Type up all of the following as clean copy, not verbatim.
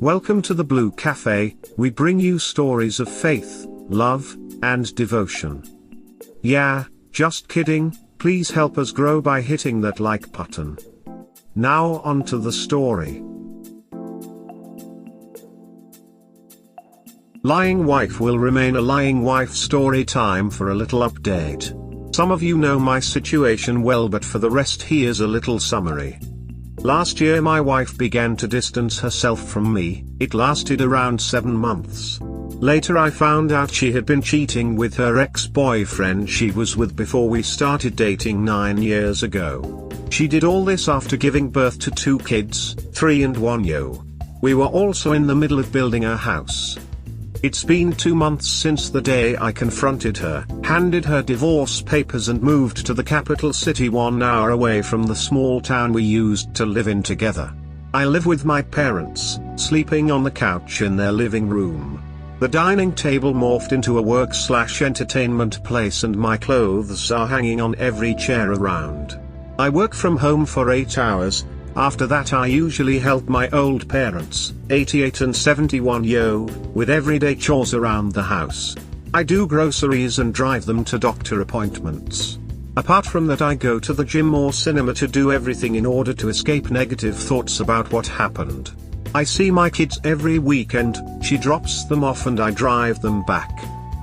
Welcome to the Blue Cafe. We bring you stories of faith, love, and devotion. Yeah, just kidding, please help us grow by hitting that like button. Now on to the story. Lying wife will remain a lying wife story time for a little update. Some of you know my situation well, but for the rest here's a little summary. Last year my wife began to distance herself from me. It lasted around 7 months. Later I found out she had been cheating with her ex-boyfriend she was with before we started dating 9 years ago. She did all this after giving birth to 2 kids, 3 and 1 yo. We were also in the middle of building a house. It's been 2 months since the day I confronted her, handed her divorce papers and moved to the capital city 1 hour away from the small town we used to live in together. I live with my parents, sleeping on the couch in their living room. The dining table morphed into a work/entertainment place and my clothes are hanging on every chair around. I work from home for 8 hours. After that I usually help my old parents, 88 and 71 yo, with everyday chores around the house. I do groceries and drive them to doctor appointments. Apart from that I go to the gym or cinema to do everything in order to escape negative thoughts about what happened. I see my kids every weekend, she drops them off and I drive them back.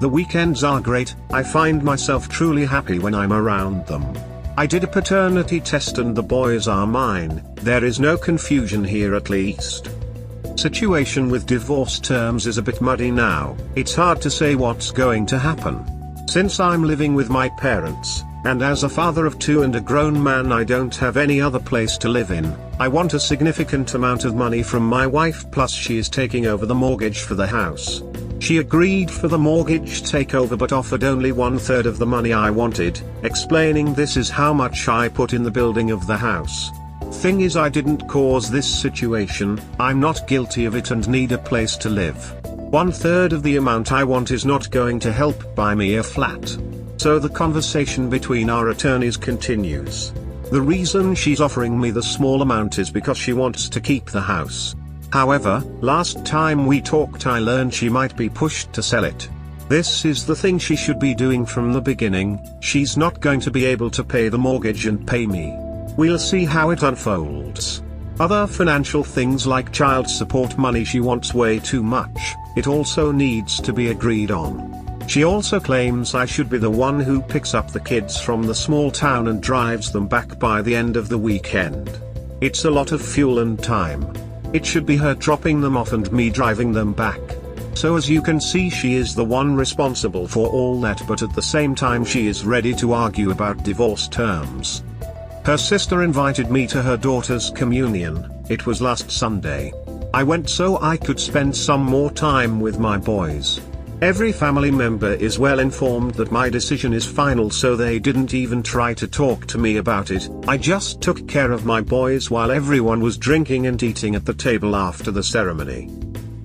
The weekends are great, I find myself truly happy when I'm around them. I did a paternity test and the boys are mine, there is no confusion here at least. Situation with divorce terms is a bit muddy now, it's hard to say what's going to happen. Since I'm living with my parents, and as a father of 2 and a grown man I don't have any other place to live in, I want a significant amount of money from my wife, plus she is taking over the mortgage for the house. She agreed for the mortgage takeover but offered only 1/3 of the money I wanted, explaining this is how much I put in the building of the house. Thing is I didn't cause this situation, I'm not guilty of it and need a place to live. 1/3 of the amount I want is not going to help buy me a flat. So the conversation between our attorneys continues. The reason she's offering me the small amount is because she wants to keep the house. However, last time we talked I learned she might be pushed to sell it. This is the thing she should be doing from the beginning, she's not going to be able to pay the mortgage and pay me. We'll see how it unfolds. Other financial things like child support money she wants way too much, it also needs to be agreed on. She also claims I should be the one who picks up the kids from the small town and drives them back by the end of the weekend. It's a lot of fuel and time. It should be her dropping them off and me driving them back. So as you can see she is the one responsible for all that, but at the same time she is ready to argue about divorce terms. Her sister invited me to her daughter's communion, it was last Sunday. I went so I could spend some more time with my boys. Every family member is well informed that my decision is final, so they didn't even try to talk to me about it. I just took care of my boys while everyone was drinking and eating at the table after the ceremony.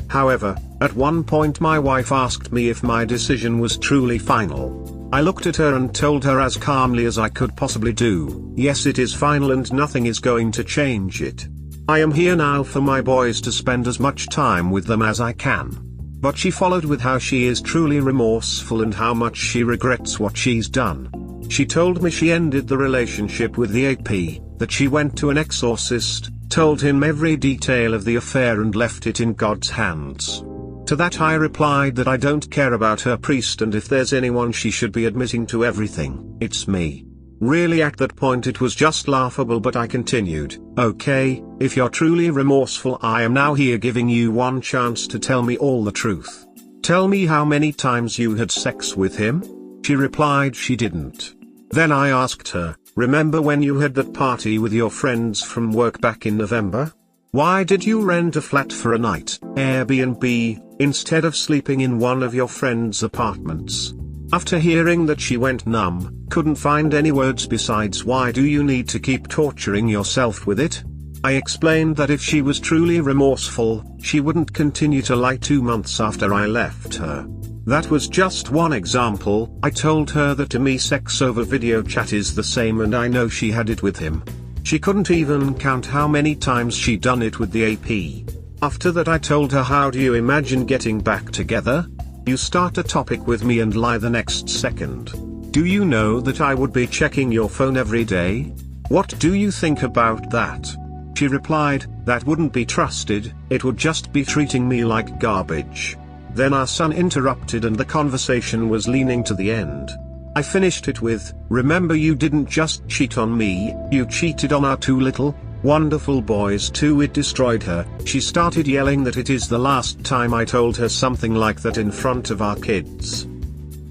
However, at one point my wife asked me if my decision was truly final. I looked at her and told her as calmly as I could possibly do, yes, it is final and nothing is going to change it. I am here now for my boys to spend as much time with them as I can. But she followed with how she is truly remorseful and how much she regrets what she's done. She told me she ended the relationship with the AP, that she went to an exorcist, told him every detail of the affair and left it in God's hands. To that I replied that I don't care about her priest, and if there's anyone she should be admitting to everything, it's me. Really at that point it was just laughable, but I continued, okay, if you're truly remorseful I am now here giving you one chance to tell me all the truth. Tell me how many times you had sex with him? She replied she didn't. Then I asked her, remember when you had that party with your friends from work back in November? Why did you rent a flat for a night, Airbnb, instead of sleeping in one of your friends' apartments? After hearing that she went numb, couldn't find any words besides why do you need to keep torturing yourself with it? I explained that if she was truly remorseful, she wouldn't continue to lie 2 months after I left her. That was just one example. I told her that to me sex over video chat is the same and I know she had it with him. She couldn't even count how many times she'd done it with the AP. After that I told her, how do you imagine getting back together? You start a topic with me and lie the next second. Do you know that I would be checking your phone every day? What do you think about that? She replied, that wouldn't be trusted, it would just be treating me like garbage. Then our son interrupted and the conversation was leaning to the end. I finished it with, remember, you didn't just cheat on me, you cheated on our two little, wonderful boys too. It destroyed her. She started yelling that it is the last time I told her something like that in front of our kids.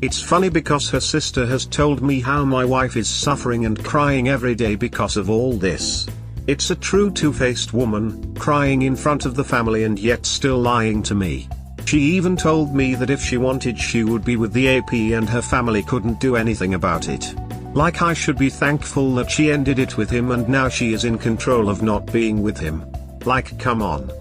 It's funny because her sister has told me how my wife is suffering and crying every day because of all this. It's a true two-faced woman, crying in front of the family and yet still lying to me. She even told me that if she wanted she would be with the AP and her family couldn't do anything about it. Like I should be thankful that she ended it with him and now she is in control of not being with him. Like, come on.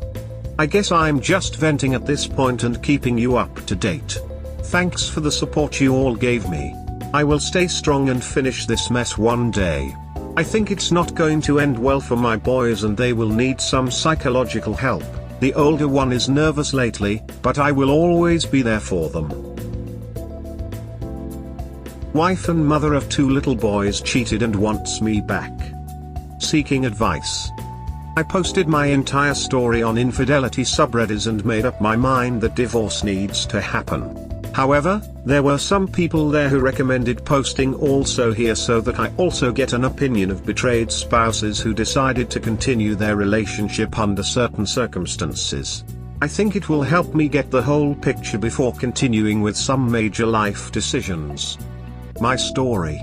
I guess I'm just venting at this point and keeping you up to date. Thanks for the support you all gave me. I will stay strong and finish this mess one day. I think it's not going to end well for my boys and they will need some psychological help. The older one is nervous lately, but I will always be there for them. Wife and mother of two little boys cheated and wants me back. Seeking advice. I posted my entire story on infidelity subreddits and made up my mind that divorce needs to happen. However, there were some people there who recommended posting also here so that I also get an opinion of betrayed spouses who decided to continue their relationship under certain circumstances. I think it will help me get the whole picture before continuing with some major life decisions. My story.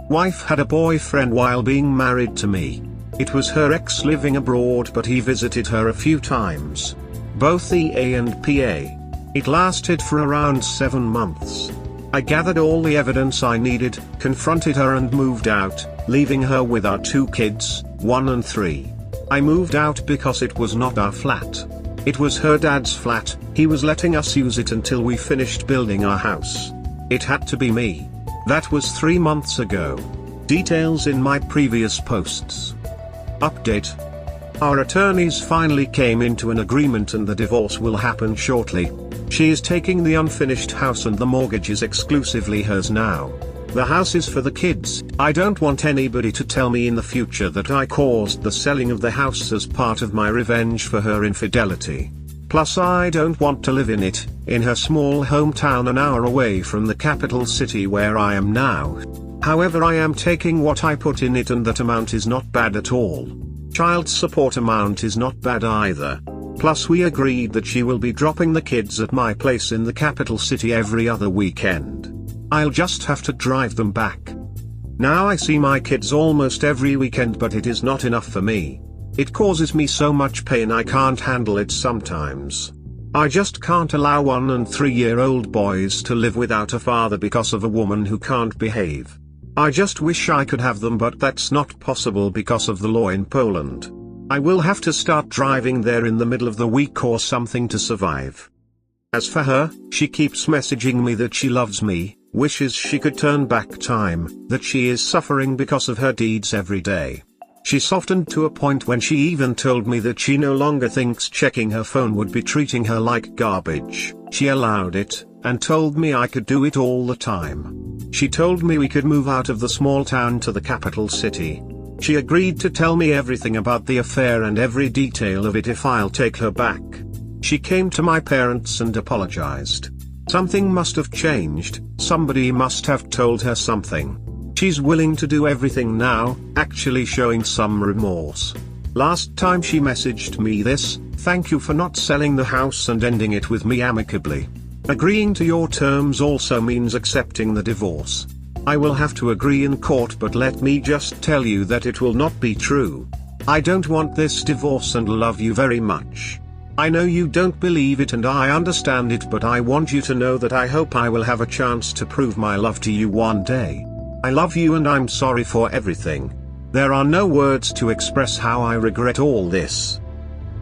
Wife had a boyfriend while being married to me. It was her ex living abroad, but he visited her a few times. Both EA and PA. It lasted for around 7 months. I gathered all the evidence I needed, confronted her and moved out, leaving her with our 2 kids, 1 and 3. I moved out because it was not our flat. It was her dad's flat. He was letting us use it until we finished building our house. It had to be me. That was 3 months ago. Details in my previous posts. Update. Our attorneys finally came into an agreement and the divorce will happen shortly. She is taking the unfinished house and the mortgage is exclusively hers now. The house is for the kids. I don't want anybody to tell me in the future that I caused the selling of the house as part of my revenge for her infidelity. Plus I don't want to live in it, in her small hometown an hour away from the capital city where I am now. However, I am taking what I put in it and that amount is not bad at all. Child support amount is not bad either. Plus we agreed that she will be dropping the kids at my place in the capital city every other weekend. I'll just have to drive them back. Now I see my kids almost every weekend, but it is not enough for me. It causes me so much pain I can't handle it sometimes. I just can't allow 1 and 3-year-old boys to live without a father because of a woman who can't behave. I just wish I could have them, but that's not possible because of the law in Poland. I will have to start driving there in the middle of the week or something to survive. As for her, she keeps messaging me that she loves me, wishes she could turn back time, that she is suffering because of her deeds every day. She softened to a point when she even told me that she no longer thinks checking her phone would be treating her like garbage. She allowed it, and told me I could do it all the time. She told me we could move out of the small town to the capital city. She agreed to tell me everything about the affair and every detail of it if I'll take her back. She came to my parents and apologized. Something must have changed, somebody must have told her something. She's willing to do everything now, actually showing some remorse. Last time she messaged me this: thank you for not selling the house and ending it with me amicably. Agreeing to your terms also means accepting the divorce. I will have to agree in court, but let me just tell you that it will not be true. I don't want this divorce and love you very much. I know you don't believe it and I understand it, but I want you to know that I hope I will have a chance to prove my love to you one day. I love you and I'm sorry for everything. There are no words to express how I regret all this.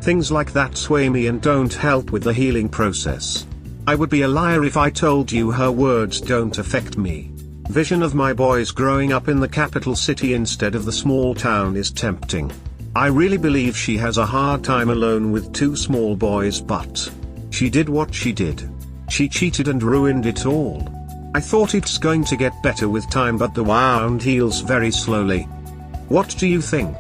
Things like that sway me and don't help with the healing process. I would be a liar if I told you her words don't affect me. Vision of my boys growing up in the capital city instead of the small town is tempting. I really believe she has a hard time alone with 2 small boys, but she did what she did. She cheated and ruined it all. I thought it's going to get better with time, but the wound heals very slowly. What do you think?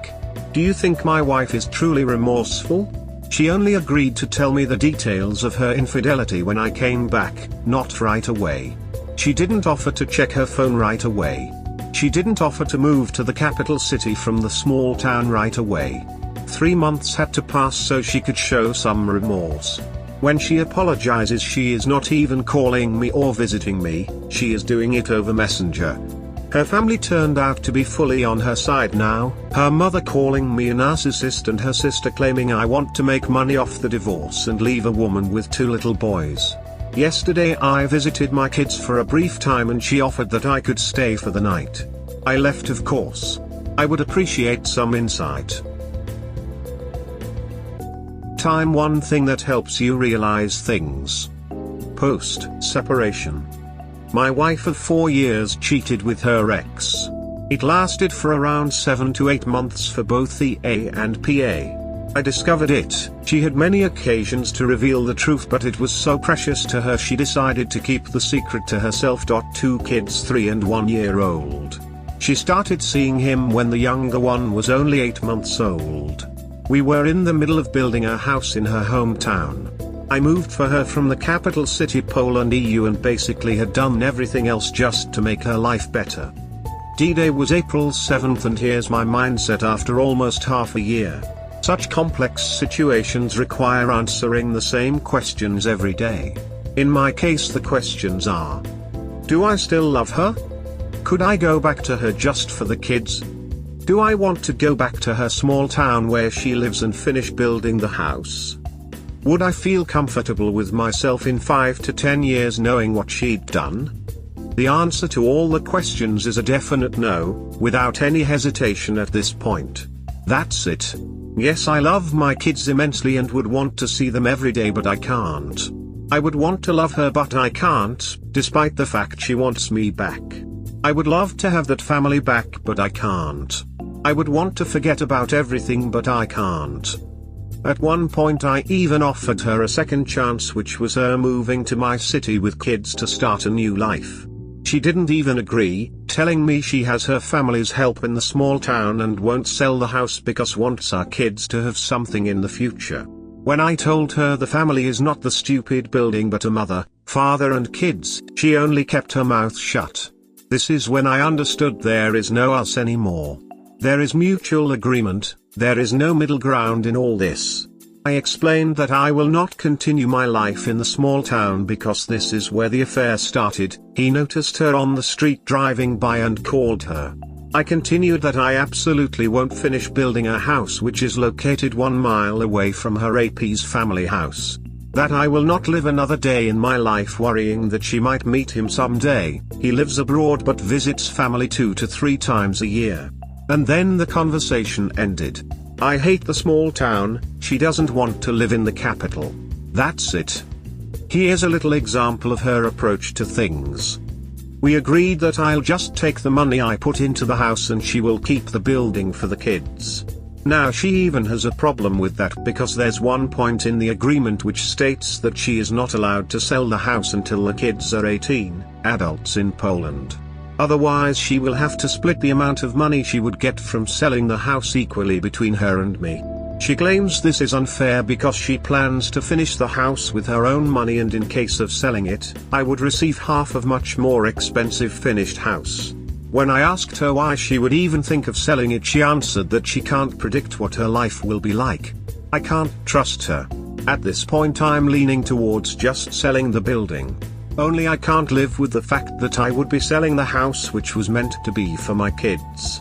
Do you think my wife is truly remorseful? She only agreed to tell me the details of her infidelity when I came back, not right away. She didn't offer to check her phone right away. She didn't offer to move to the capital city from the small town right away. 3 months had to pass so she could show some remorse. When she apologizes, she is not even calling me or visiting me, she is doing it over Messenger. Her family turned out to be fully on her side now, her mother calling me a narcissist and her sister claiming I want to make money off the divorce and leave a woman with 2 little boys. Yesterday I visited my kids for a brief time and she offered that I could stay for the night. I left, of course. I would appreciate some insight. Time. One thing that helps you realize things. Post-separation. My wife of 4 years cheated with her ex. It lasted for around 7 to 8 months for both the A and PA. I discovered it. She had many occasions to reveal the truth, but it was so precious to her she decided to keep the secret to herself. 2 kids, 3 and 1 year old. She started seeing him when the younger one was only 8 months old. We were in the middle of building a house in her hometown. I moved for her from the capital city Poland EU and basically had done everything else just to make her life better. D-Day was April 7th, and here's my mindset after almost half a year. Such complex situations require answering the same questions every day. In my case, the questions are: do I still love her? Could I go back to her just for the kids? Do I want to go back to her small town where she lives and finish building the house? Would I feel comfortable with myself in 5 to 10 years knowing what she'd done? The answer to all the questions is a definite no, without any hesitation at this point. That's it. Yes, I love my kids immensely and would want to see them every day, but I can't. I would want to love her, but I can't, despite the fact she wants me back. I would love to have that family back, but I can't. I would want to forget about everything, but I can't. At one point I even offered her a second chance, which was her moving to my city with kids to start a new life. She didn't even agree, telling me she has her family's help in the small town and won't sell the house because wants our kids to have something in the future. When I told her the family is not the stupid building but a mother, father and kids, she only kept her mouth shut. This is when I understood there is no us anymore. There is mutual agreement, there is no middle ground in all this. I explained that I will not continue my life in the small town because this is where the affair started. He noticed her on the street driving by and called her. I continued that I absolutely won't finish building a house which is located 1 mile away from her AP's family house. That I will not live another day in my life worrying that she might meet him someday. He lives abroad but visits family 2 to 3 times a year. And then the conversation ended. I hate the small town, she doesn't want to live in the capital. That's it. Here's a little example of her approach to things. We agreed that I'll just take the money I put into the house and she will keep the building for the kids. Now she even has a problem with that because there's one point in the agreement which states that she is not allowed to sell the house until the kids are 18, adults in Poland. Otherwise she will have to split the amount of money she would get from selling the house equally between her and me. She claims this is unfair because she plans to finish the house with her own money, and in case of selling it, I would receive half of much more expensive finished house. When I asked her why she would even think of selling it, she answered that she can't predict what her life will be like. I can't trust her. At this point I'm leaning towards just selling the building. Only I can't live with the fact that I would be selling the house which was meant to be for my kids.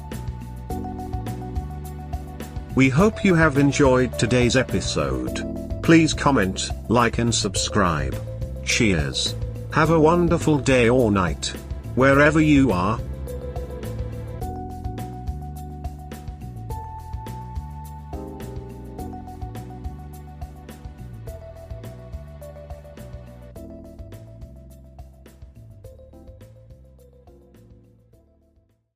We hope you have enjoyed today's episode. Please comment, like and subscribe. Cheers. Have a wonderful day or night, wherever you are.